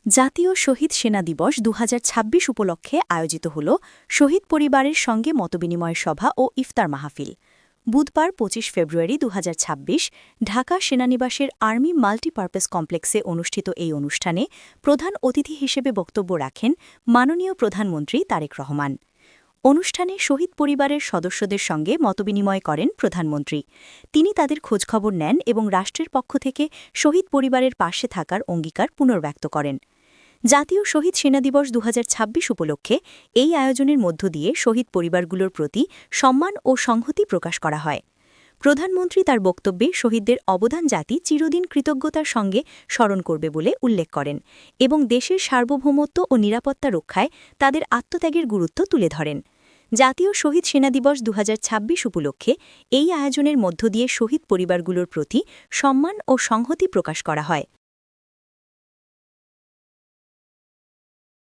জাতীয় শহীদ সেনা দিবস ২০২৬ উপলক্ষে আয়োজিত হল শহীদ পরিবারের সঙ্গে মতবিনিময় সভা ও ইফতার মাহফিল। বুধবার ২৫ ফেব্রুয়ারি ২০২৬ ঢাকা সেনানিবাসের আর্মি মাল্টিপারপাস কমপ্লেক্সে অনুষ্ঠিত এই অনুষ্ঠানে প্রধান অতিথি হিসেবে বক্তব্য রাখেন মাননীয় প্রধানমন্ত্রী তারেক রহমান। অনুষ্ঠানে শহীদ পরিবারের সদস্যদের সঙ্গে মতবিনিময় করেন প্রধানমন্ত্রী। তিনি তাদের খোঁজখবর নেন এবং রাষ্ট্রের পক্ষ থেকে শহীদ পরিবারের পাশে থাকার অঙ্গীকার পুনর্ব্যক্ত করেন। জাতীয় শহীদ সেনা দিবস ২০২৬ উপলক্ষে এই আয়োজনের মধ্য দিয়ে শহীদ পরিবারগুলোর প্রতি সম্মান ও সংহতি প্রকাশ করা হয়। প্রধানমন্ত্রী তার বক্তব্যে শহীদদের অবদান জাতি চিরদিন কৃতজ্ঞতার সঙ্গে স্মরণ করবে বলে উল্লেখ করেন এবং দেশের সার্বভৌমত্ব ও নিরাপত্তা রক্ষায় তাদের আত্মত্যাগের গুরুত্ব তুলে ধরেন। জাতীয় শহীদ সেনা দিবস ২০২৬ উপলক্ষে এই আয়োজনের মধ্য দিয়ে শহীদ পরিবারগুলোর প্রতি সম্মান ও সংহতি প্রকাশ করা হয়।